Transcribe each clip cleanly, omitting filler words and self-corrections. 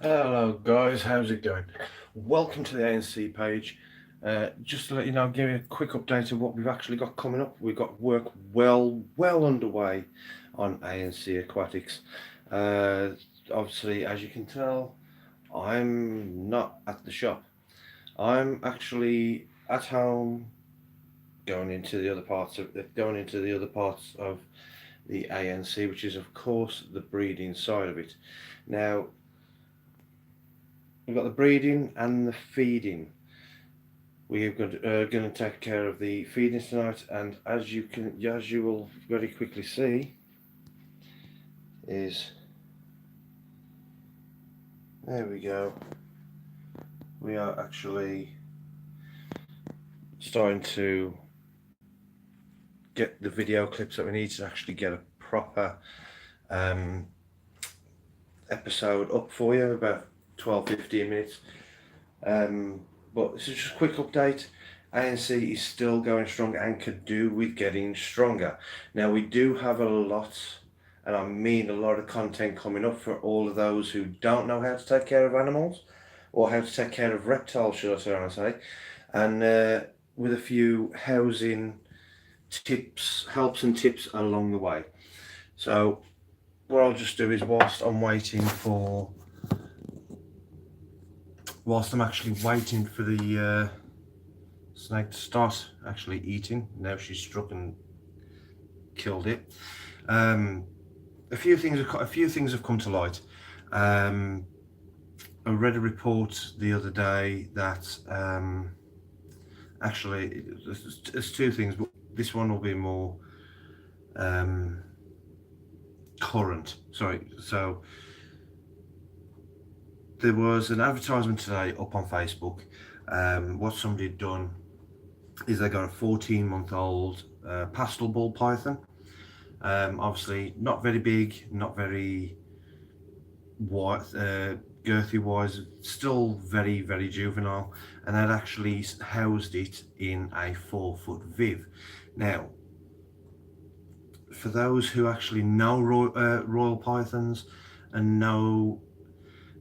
Hello guys, how's it going? Welcome to the ANC page. Just to let you know, I'll give you a quick update of what we've actually got coming up. We've got work well underway on ANC Aquatics. Uh, Obviously, as you can tell, I'm not at the shop. I'm actually at home, going into the other parts of the ANC, which is of course the breeding side of it. Now, we've got the breeding and the feeding. We are going to take care of the feeding tonight, and as you will very quickly see, is there we go. We are actually starting to get the video clips that we need to actually get a proper um, episode up for you, about 12-15 minutes. But this is just a quick update. ANC is still going strong and could do with getting stronger. Now, we do have a lot, and I mean a lot of content coming up for all of those who don't know how to take care of animals, or how to take care of reptiles, should I say, and with a few housing tips, helps and tips along the way. So what I'll just do is whilst I'm actually waiting for the snake to start actually eating. Now she's struck and killed it. A few things have come to light. I read a report the other day that actually there's two things, but this one will be more current. Sorry. So there was an advertisement today up on Facebook. What somebody had done is they got a 14-month-old pastel ball python. Obviously not very big, not very wide, girthy wise, still very juvenile, and they'd actually housed it in a 4-foot viv. Now, for those who actually know royal pythons and know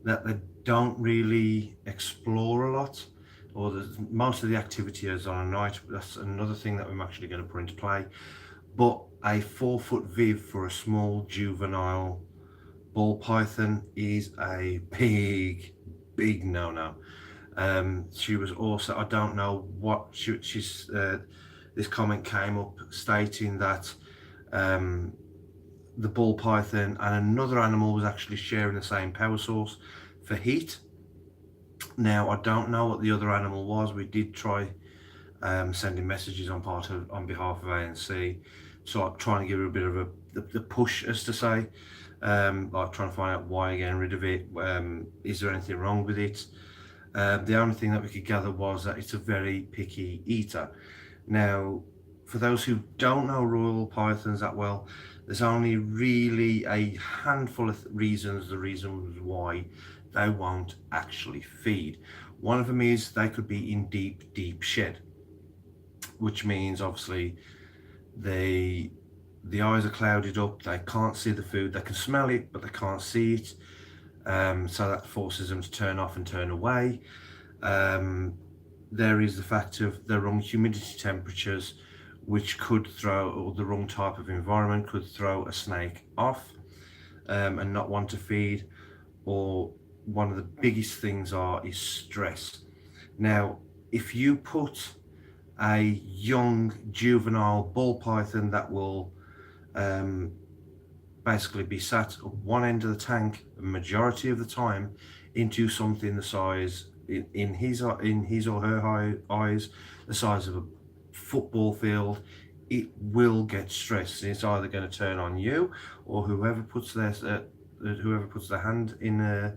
that they don't really explore a lot, or most of the activity is on a night. That's another thing that I'm actually going to put into play. But a 4-foot viv for a small juvenile ball python is a big no-no. She was also, I don't know what she's. This comment came up stating that the ball python and another animal was actually sharing the same power source for heat. Now, I don't know what the other animal was. We did try sending messages on behalf of ANC, so I'm trying to give her a bit of the push, as to say, like trying to find out why you're getting rid of it. Is there anything wrong with it? The only thing that we could gather was that it's a very picky eater. Now, for those who don't know royal pythons that well, there's only really a handful of reasons why they won't actually feed. One of them is they could be in deep shed, which means obviously the eyes are clouded up, they can't see the food, they can smell it but they can't see it, so that forces them to turn off and turn away. There is the fact of the wrong humidity temperatures, which could throw, or the wrong type of environment could throw a snake off and not want to feed. Or one of the biggest things is stress. Now, if you put a young juvenile ball python that will basically be sat at one end of the tank a majority of the time into something the size in his or her eyes the size of a football field, it will get stressed. It's either going to turn on you or whoever puts their hand in a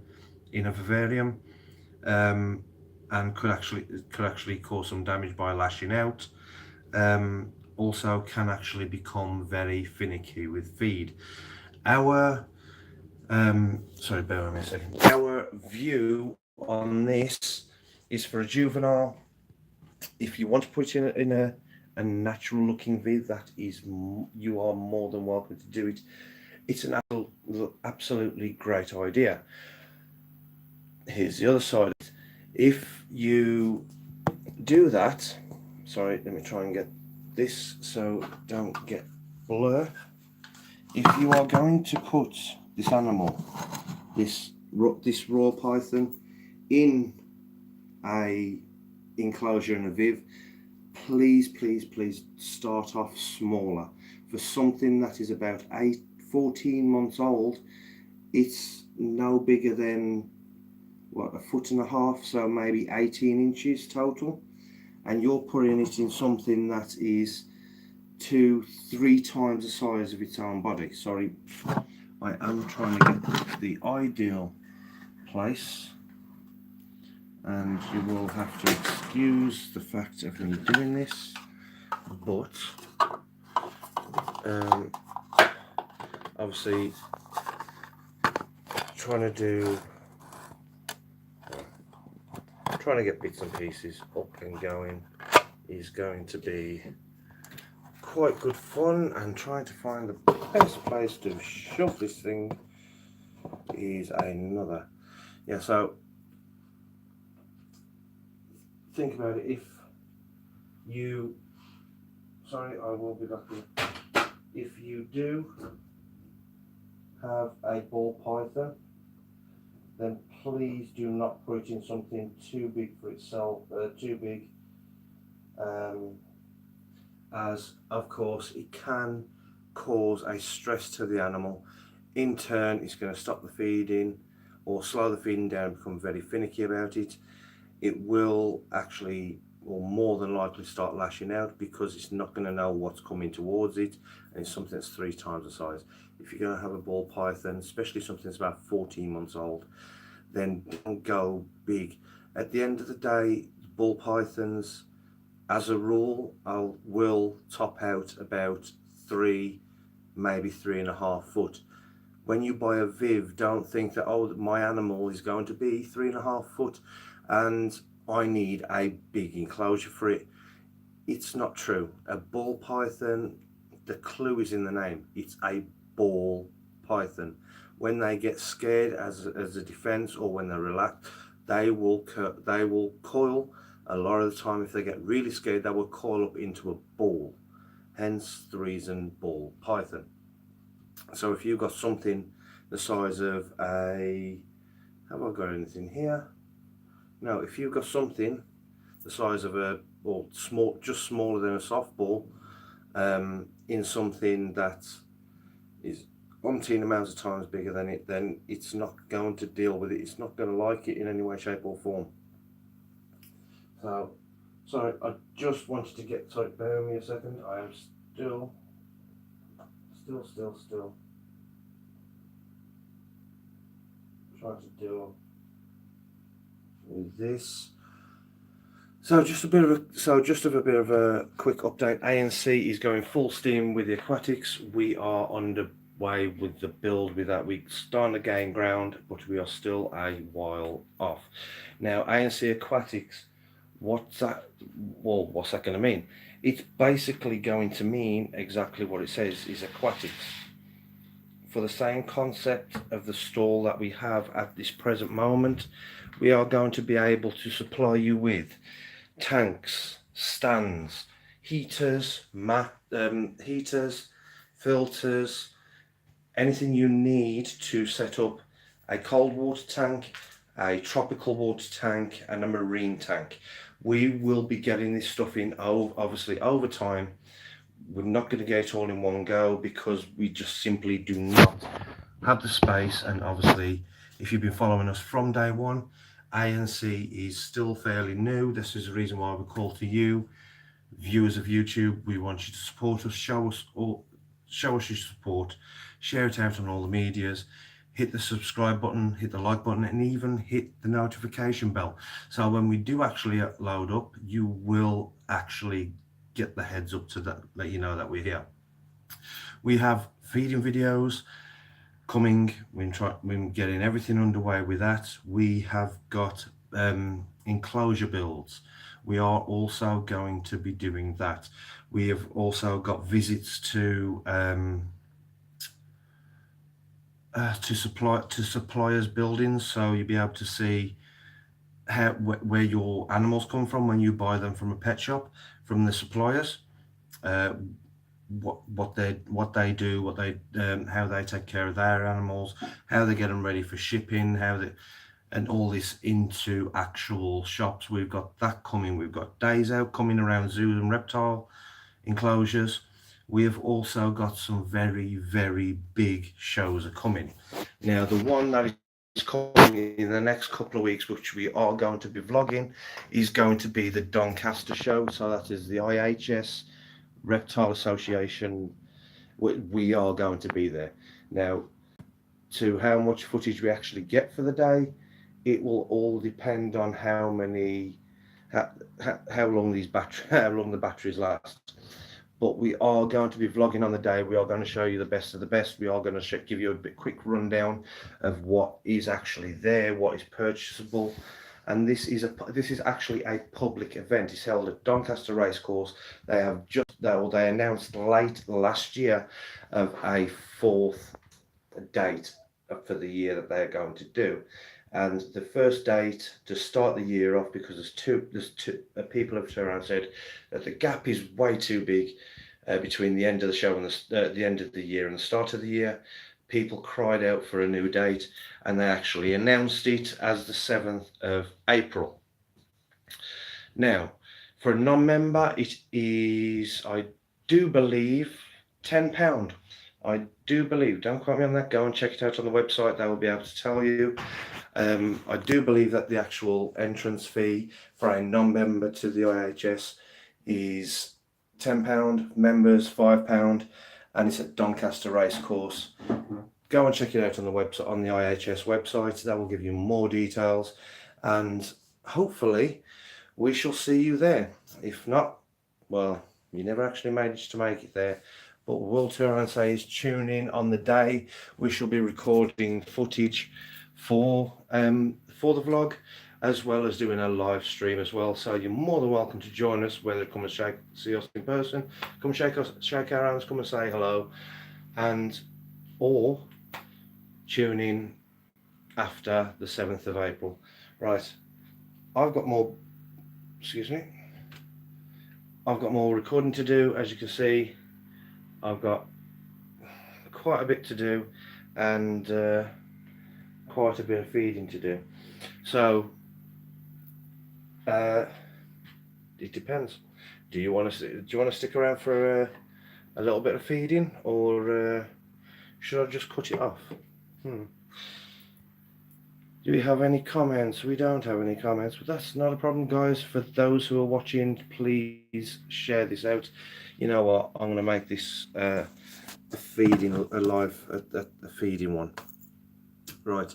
vivarium, and could actually cause some damage by lashing out. Also can actually become very finicky with feed. Our sorry, bear with me a second. Our view on this is for a juvenile. If you want to put it in a natural looking vid, that is, you are more than welcome to do it. It's an absolutely great idea. here's the other side. If you do that, sorry, let me try and get this so don't get blur. If you are going to put this animal, this raw python, in a enclosure in a viv, please start off smaller. For something that is about 14 months old, it's no bigger than what, 1.5 feet, so maybe 18 inches total, and you're putting it in something that is 2-3 times the size of its own body. Sorry, I am trying to get the ideal place, and you will have to excuse the fact of me doing this, but obviously trying to get bits and pieces up and going is going to be quite good fun, and trying to find the best place to shove this thing is another. Yeah, so think about it. If you, sorry, I will be back here. If you do have a ball python, then please do not put it in something too big for itself, too big, as of course it can cause a stress to the animal. In turn, it's going to stop the feeding or slow the feeding down, become very finicky about it. It will actually, or more than likely, start lashing out because it's not going to know what's coming towards it, and it's something that's 3 times the size. If you're going to have a ball python, especially something that's about 14 months old, then don't go big. At the end of the day, ball pythons, as a rule, will top out about 3, maybe 3.5 foot. When you buy a viv, don't think that, oh, my animal is going to be 3.5 foot and I need a big enclosure for it. It's not true. A ball python, the clue is in the name. It's a ball python. When they get scared as a defense, or when they're relaxed, they will coil. A lot of the time, if they get really scared, they will coil up into a ball. Hence the reason ball python. So if you've got something the size of a, have I got anything here? No, if you've got something the size of a, or small, just smaller than a softball, in something that is umpteen amounts of times bigger than it, then it's not going to deal with it. It's not going to like it in any way, shape or form. So, sorry, I just wanted to get, sorry, bear with me a second. I am still trying to deal with this. So just a bit of a quick update. ANC is going full steam with the aquatics. We are underway with the build with that. We're starting to gain ground, but we are still a while off. Now, ANC Aquatics, what's that? Well, what's that going to mean? It's basically going to mean exactly what it says, is aquatics. For the same concept of the stall that we have at this present moment, we are going to be able to supply you with tanks, stands, heaters, filters, anything you need to set up a cold water tank, a tropical water tank, and a marine tank. We will be getting this stuff in, obviously, over time. We're not going to get it all in one go because we just simply do not have the space. And obviously, if you've been following us from day one, ANC is still fairly new. This is the reason why we call to you, viewers of YouTube. We want you to support us, show us your support, share it out on all the medias, hit the subscribe button, hit the like button, and even hit the notification bell. So when we do actually load up, you will actually get the heads up to that, let you know that we're here. We have feeding videos coming. We're getting everything underway with that. We have got enclosure builds. We are also going to be doing that. We have also got visits to to suppliers' buildings, so you'll be able to see where your animals come from when you buy them from a pet shop from the suppliers. Uh, what they do, how they take care of their animals, how they get them ready for shipping, and all this into actual shops. We've got that coming. We've got days out coming around zoos and reptile enclosures. We have also got some very, very big shows are coming. Now, the one that is coming in the next couple of weeks, which we are going to be vlogging, is going to be the Doncaster show. So that is the IHS Reptile Association. We are going to be there. Now, to how much footage we actually get for the day, it will all depend on how long the batteries last. But we are going to be vlogging on the day. We are going to show you the best of the best. We are going to give you a quick rundown of what is actually there, what is purchasable. And this is actually a public event. It's held at Doncaster Racecourse. They announced late last year of a 4th date for the year that they are going to do. And the first date to start the year off, because there's two people have turned around and said that the gap is way too big between the end of the show and the end of the year and the start of the year. People cried out for a new date, and they actually announced it as the 7th of April. Now, for a non-member, it is, I do believe, £10. I do believe, don't quote me on that, go and check it out on the website, they will be able to tell you. I do believe that the actual entrance fee for a non-member to the IHS is £10, members £5, and it's at Doncaster Racecourse. Go and check it out on the website, on the IHS website. That will give you more details, and hopefully we shall see you there. If not, well, you never actually managed to make it there. But what we'll turn around and say is tune in on the day. We shall be recording footage for the vlog, as well as doing a live stream as well. So you're more than welcome to join us, whether come and see us in person, come shake our hands, come and say hello, or tune in after the 7th of April. Right, I've got more recording to do. As you can see, I've got quite a bit to do, and quite a bit of feeding to do. So it depends. Do you want to stick around for a little bit of feeding, or should I just cut it off? Do we have any comments? We don't have any comments, but that's not a problem, guys. For those who are watching, please share this out. You know what? I'm going to make this a feeding one. Right.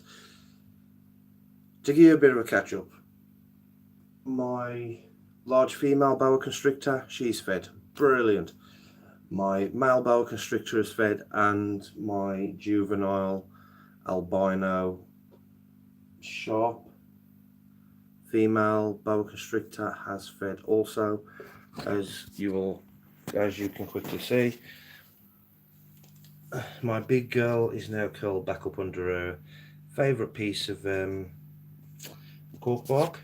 To give you a bit of a catch up, my large female boa constrictor, she's fed. Brilliant. My male boa constrictor is fed, and my juvenile albino sharp female boa constrictor has fed also, as you can quickly see. My big girl is now curled back up under her favourite piece of cork bark,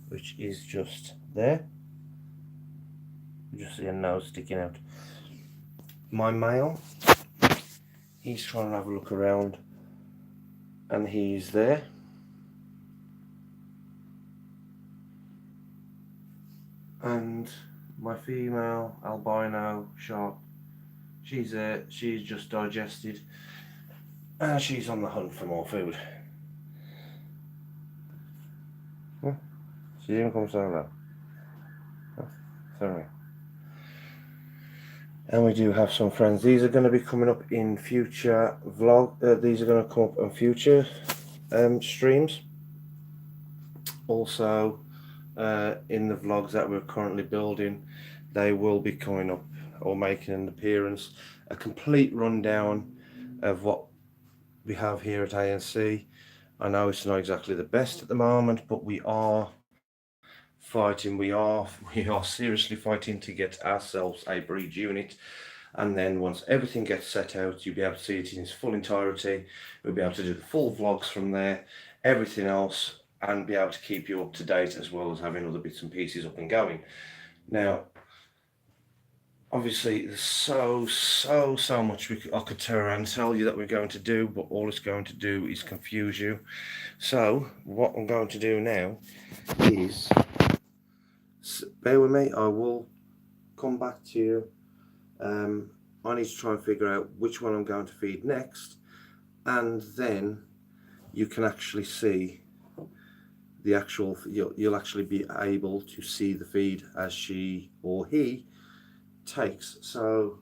which is just there. You just see a nose sticking out. My male, he's trying to have a look around, and he's there. And my female albino sharp, she's there. She's just digested, and she's on the hunt for more food. She even comes down now. Sorry. And we do have some friends. These are going to be coming up in future these are going to come up on future streams. Also, in the vlogs that we're currently building, they will be coming up or making an appearance. A complete rundown of what we have here at ANC. I know it's not exactly the best at the moment, but we are fighting. We are seriously fighting to get ourselves a breed unit. And then once everything gets set out, you'll be able to see it in its full entirety. We'll be able to do the full vlogs from there, everything else, and be able to keep you up to date, as well as having other bits and pieces up and going. Now, obviously, there's so much I could turn around and tell you that we're going to do, but all it's going to do is confuse you. So what I'm going to do now is, bear with me, I will come back to you. I need to try and figure out which one I'm going to feed next, and then you can actually see the actual, you'll actually be able to see the feed as she or he takes. So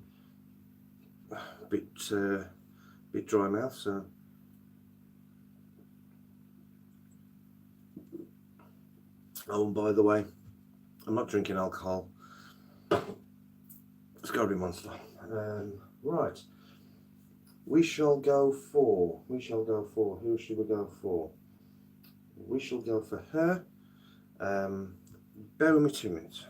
a bit dry mouth, so oh, and by the way, I'm not drinking alcohol. It's got to be Monster. Right, we shall go for who should we go for? We shall go for her. Bear with me 2 minutes.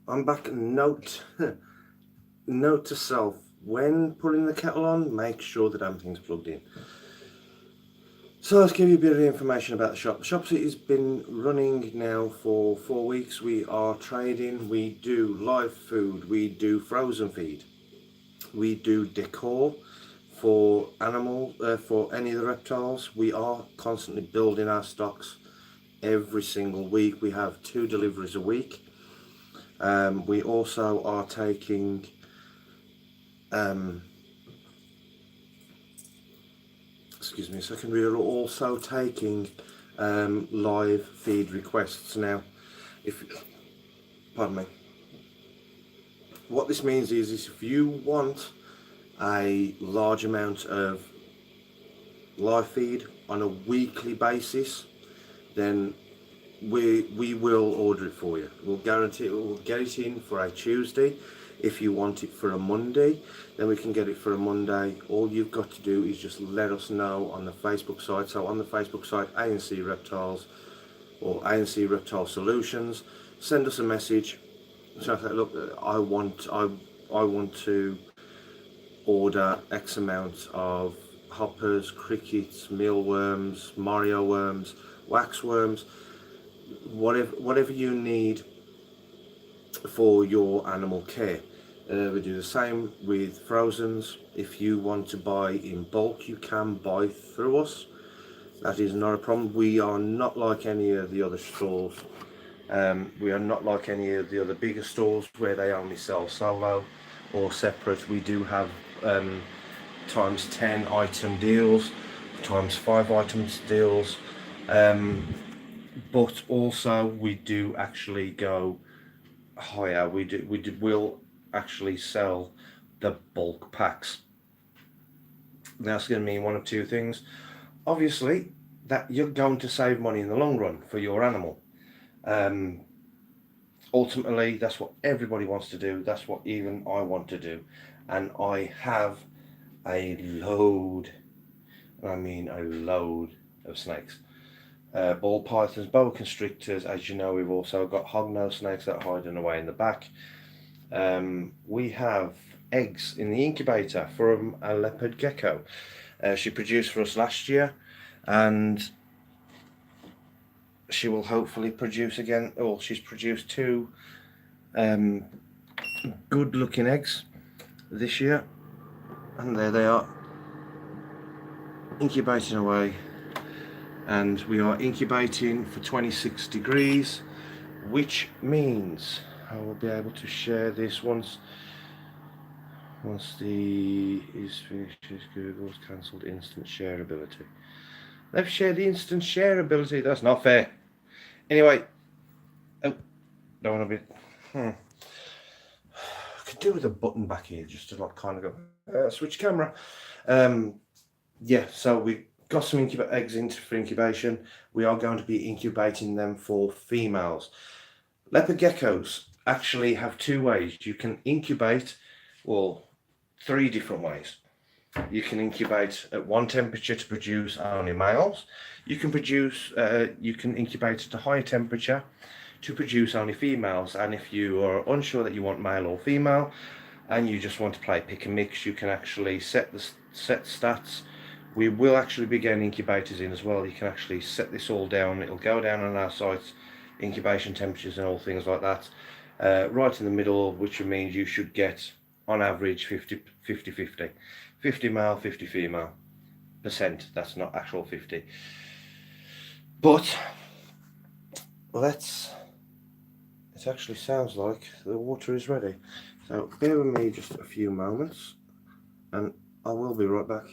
I'm back. Note to self: when putting the kettle on, make sure the damn thing's plugged in. So let's give you a bit of information about the shop. The shop has been running now for 4 weeks. We are trading. We do live food. We do frozen feed. We do decor for animal, for any of the reptiles. We are constantly building our stocks every single week. We have 2 deliveries a week. We also are taking excuse me a second, we are also taking live feed requests now. Pardon me. What this means is if you want a large amount of live feed on a weekly basis, then we will order it for you. We'll guarantee it. We'll get it in for a Tuesday. If you want it for a Monday, then we can get it for a Monday. All you've got to do is just let us know on the Facebook site. So on the Facebook site, ANC Reptiles or ANC Reptile Solutions, send us a message. So I say, look, I want to order X amount of hoppers, crickets, mealworms, Mario worms, wax worms, whatever you need for your animal care. We do the same with frozens. If you want to buy in bulk, you can buy through us. That is not a problem. We are not like any of the other stores. We are not like any of the other bigger stores where they only sell solo or separate. We do have times 10 item deals, times 5 items deals, but also we do actually go higher. We'll actually sell the bulk packs. That's going to mean one of 2 things. Obviously, that you're going to save money in the long run for your animal. Ultimately, that's what everybody wants to do. That's what even I want to do. And I have a load, I mean a load of snakes. Ball pythons, boa constrictors. As you know, we've also got hognose snakes that are hiding away in the back. We have eggs in the incubator from a leopard gecko. She produced for us last year, and she will hopefully produce again. Well, she's produced 2 good looking eggs this year, and there they are, incubating away. And we are incubating for 26 degrees, which means I will be able to share this once the is finished. Google's cancelled instant shareability. They've shared the instant shareability. That's not fair. Anyway, oh, don't want to be. I could do with a button back here just to like kind of go switch camera. Yeah, so we got some eggs for incubation. We are going to be incubating them for females. Leopard geckos actually have two ways. You can incubate, well, three different ways. You can incubate at one temperature to produce only males. You can incubate at a higher temperature to produce only females. And if you are unsure that you want male or female, and you just want to play pick and mix, you can actually set stats. We will actually be getting incubators in as well. You can actually set this all down. It'll go down on our sites, incubation temperatures and all things like that. Right in the middle, which means you should get on average 50 male, 50 female percent. That's not actual 50. But it actually sounds like the water is ready. So bear with me just a few moments and I will be right back.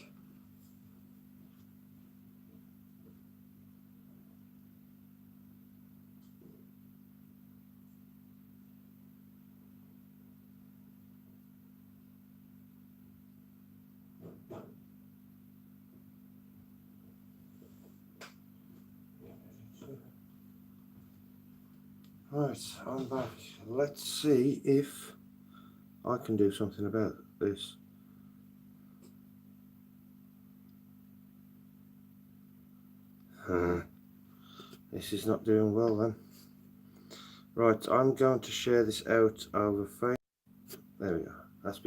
Right, I'm back. Let's see if I can do something about this. This is not doing well then. Right, I'm going to share this out over Facebook. There we go. That's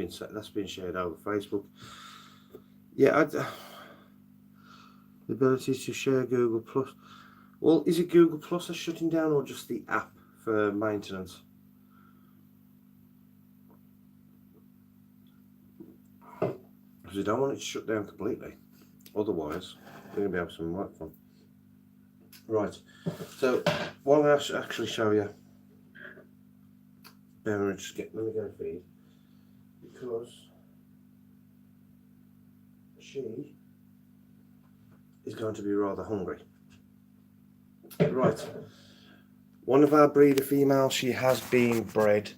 been shared over Facebook. Yeah, the ability to share Google Plus. Well, is it Google Plus that's shutting down or just the app for maintenance? Because we don't want it to shut down completely. Otherwise, we're going to be having some right fun. Right, so what I'm going to actually show you, let me go and feed, because she is going to be rather hungry. Right, one of our breeder females, she has been bred.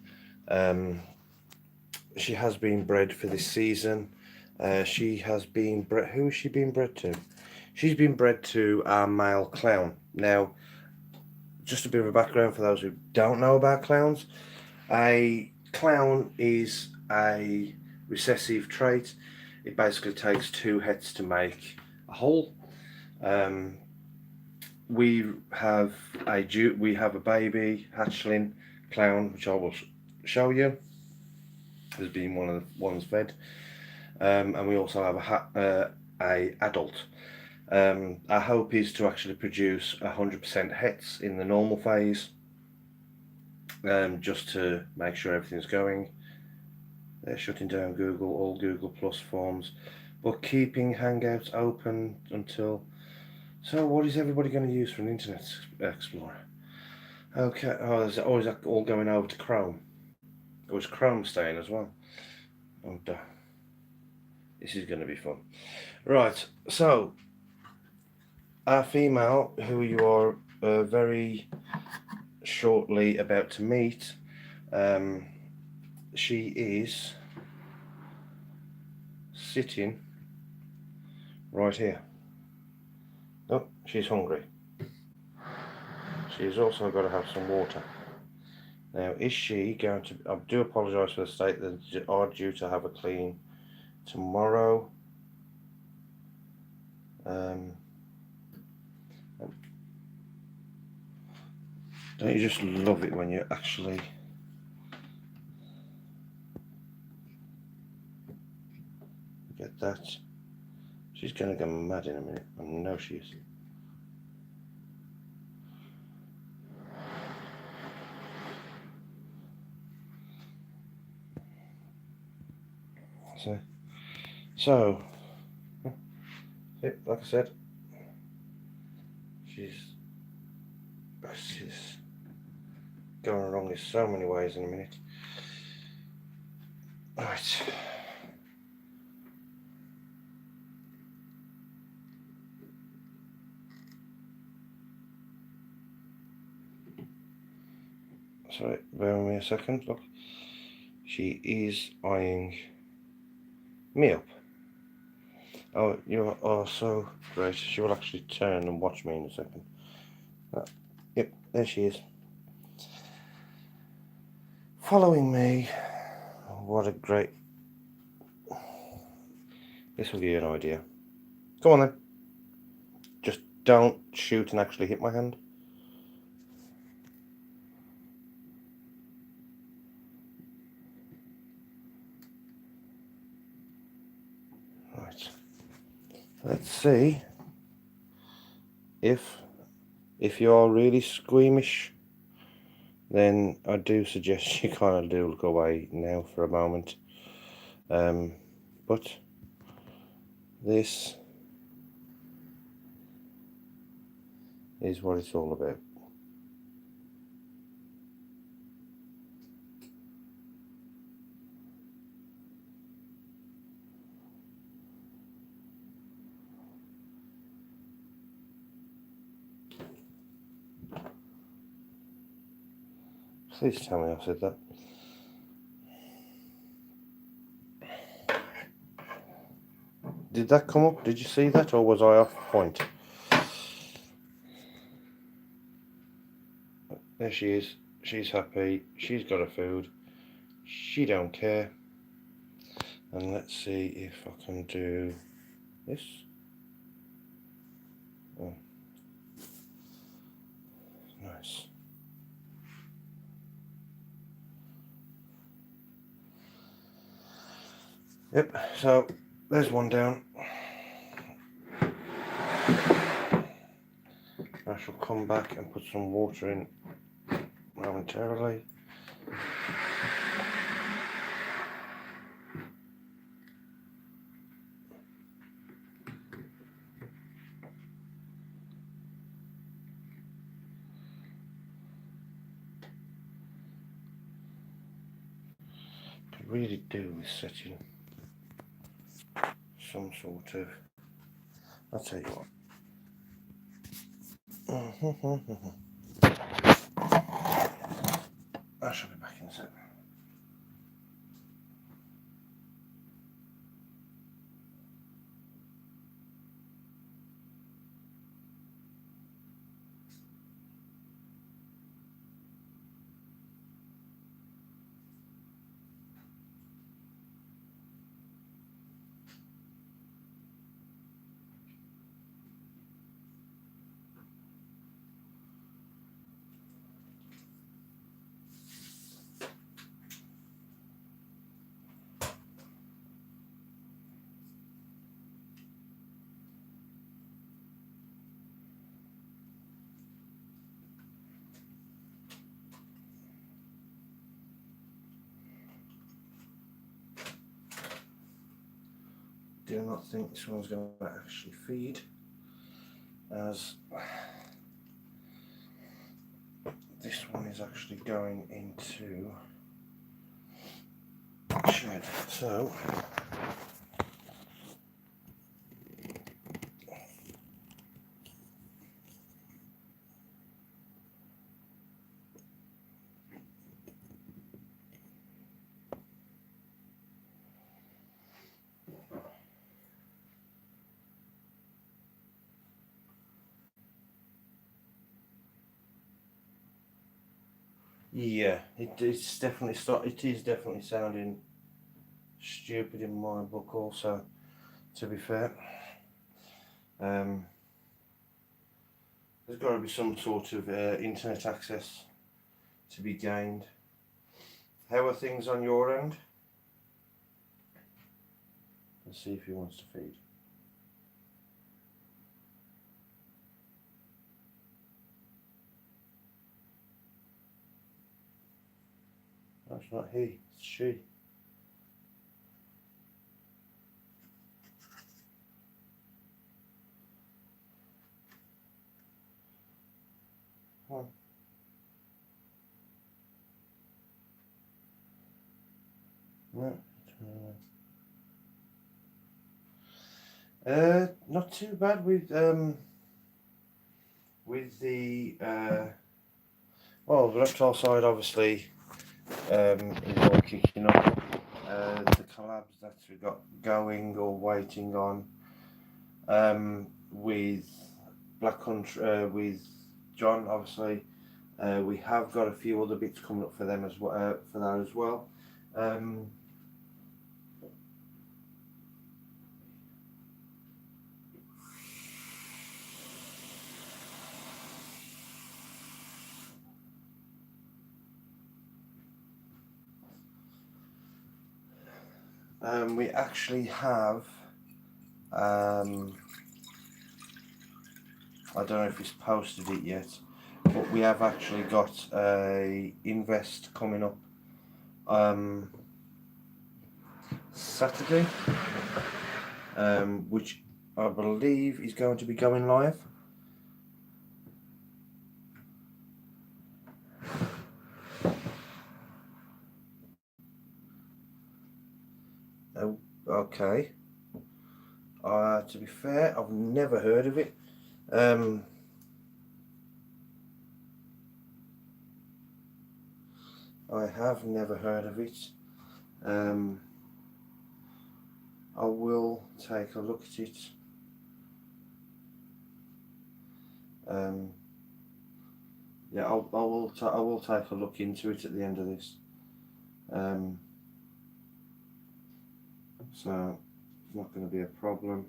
She has been bred for this season. She has been bred. Who has she been bred to? She's been bred to our male clown. Now, just a bit of a background for those who don't know about clowns. A clown is a recessive trait. It basically takes two heads to make a whole. We have a baby hatchling clown, which I will show you. Has been one of the ones fed, and we also have a adult. Our hope is to actually produce 100% hets in the normal phase, just to make sure everything's going. They're shutting down all Google Plus forms, but keeping Hangouts open until. So what is everybody going to use for an Internet Explorer? Okay, there's always all going over to Chrome. Or is Chrome staying as well? Oh, this is going to be fun. Right, so our female, who you are very shortly about to meet, she is sitting right here. Oh, she's hungry. She's also got to have some water. Now, is she going to... I do apologise for the state that they are due to have a clean tomorrow. Don't you just love it when you actually... get that? She's going to go mad in a minute. I know she is. So, like I said, she's going wrong in so many ways in a minute. Right. Sorry, bear with me a second. Look, she is eyeing me up. Oh, you are so great. She will actually turn and watch me in a second. Yep, there she is. Following me. What a great... This will give you an idea. Come on then. Just don't shoot and actually hit my hand. Right. Let's see if you are really squeamish, then I do suggest you kind of do look away now for a moment. But this is what it's all about. Please tell me I said that. Did that come up? Did you see that, or was I off point? There she is. She's happy. She's got her food. She don't care. And let's see if I can do this. Oh. Nice. Yep, so there's one down. I shall come back and put some water in momentarily. Could really do with setting some sort of... I'll tell you what. I shall be back in a second. Do not think this one's going to actually feed, as this one is actually going into shed. So yeah, it is definitely sounding stupid in my book also, to be fair. There's got to be some sort of internet access to be gained. How are things on your end? Let's see if he wants to feed. That's not he, it's she. Oh. No. Not too bad with the well, the reptile side obviously is all kicking up. The collabs that we got going or waiting on with Black Country, with John, obviously. We have got a few other bits coming up for them as well, for that as well. We actually have, I don't know if he's posted it yet, but we have actually got a invest coming up Saturday, which I believe is going to be going live. Oh, okay. To be fair, I've never heard of it. I have never heard of it. I will take a look at it. Yeah, I will take a look into it at the end of this. So it's not going to be a problem.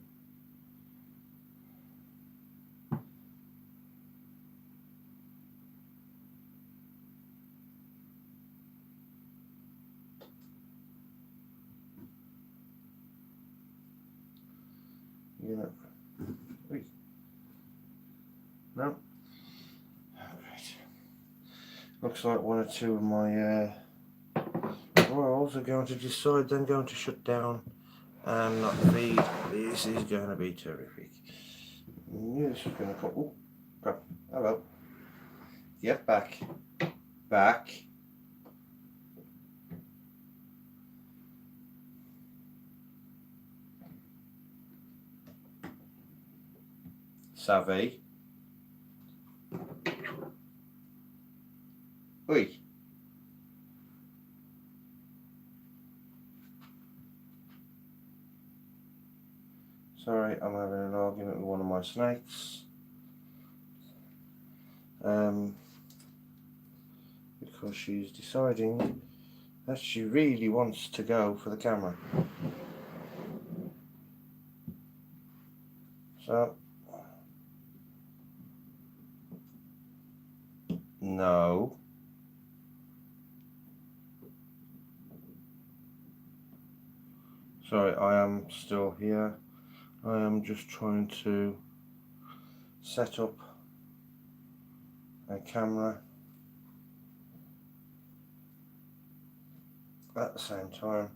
You know, wait. No. Right. Looks like one or two of my royals are going to decide then going to shut down and not feed. This is going to be terrific. Knew this was going to come. Oh, crap. Hello. Get back. Back. Savvy. Oi. Sorry, I'm having an argument with one of my snakes. Because she's deciding that she really wants to go for the camera. So, no. Sorry, I am still here. I am just trying to set up a camera at the same time.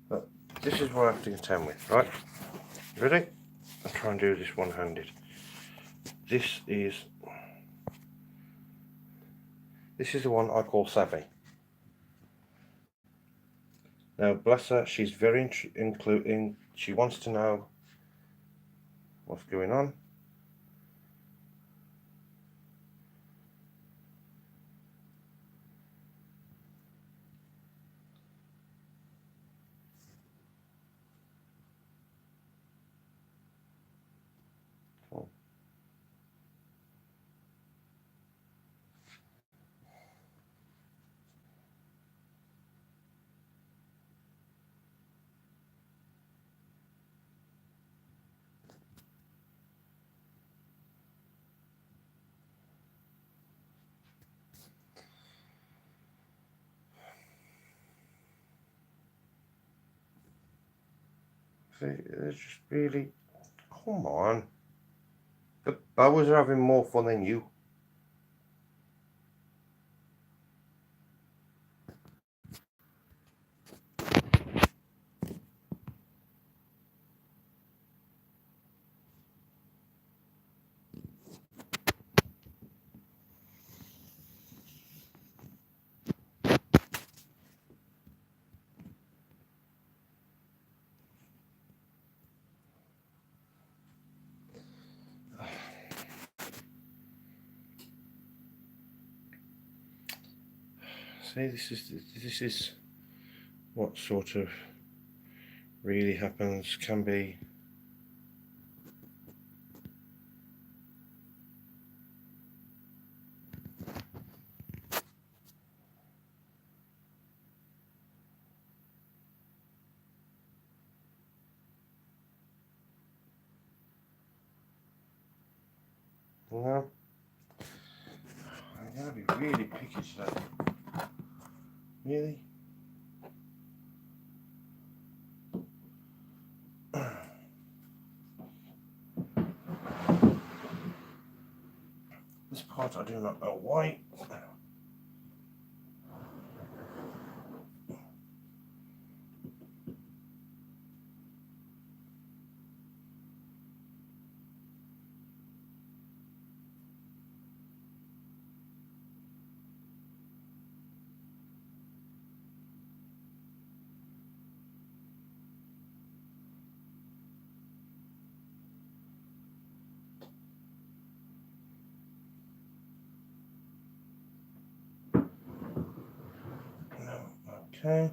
But this is what I have to contend with, right? Ready? I'll try and do this one-handed. This is the one I call Savvy. Now, bless her, she's very including. She wants to know what's going on. Oh. See, it's just really, come on. The boas are having more fun than you. See, this is what sort of really happens, can be. No, I'm gonna be really picky today. Really? This part I do not know why. No, okay.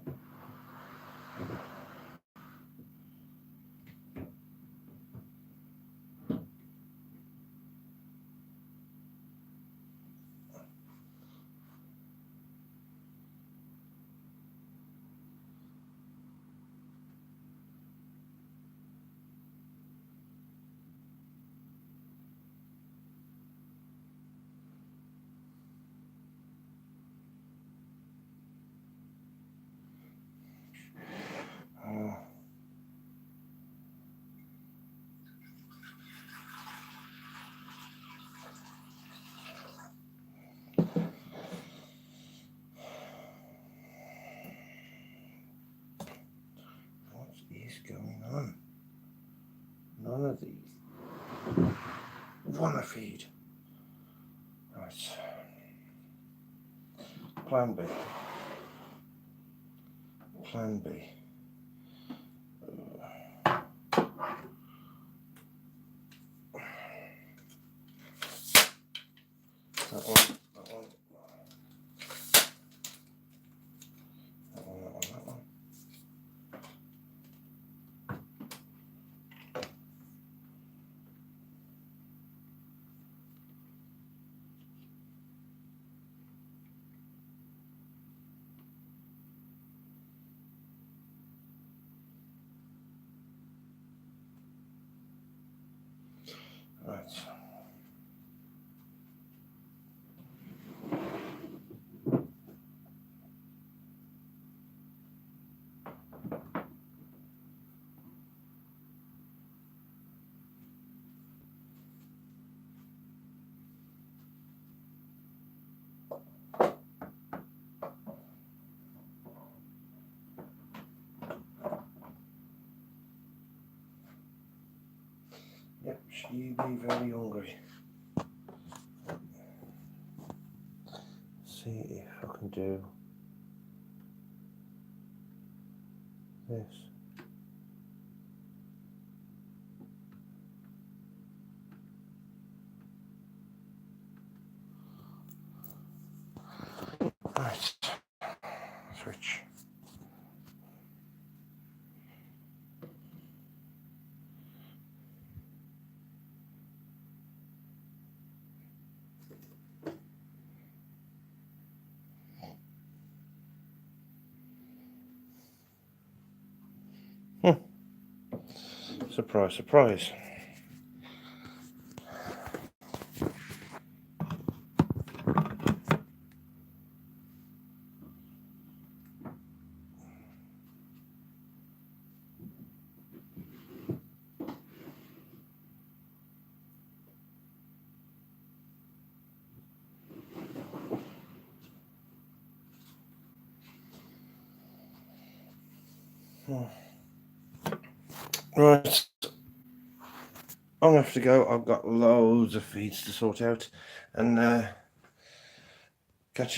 What is going on? None of these wanna feed. Right. Plan B. Plan B. That one, that one. That one, that one, that one. Right. Yep, she be very hungry. See if I can do this. Right. Switch. Surprise, surprise. Right. I'm gonna have to go. I've got loads of feeds to sort out, and catch you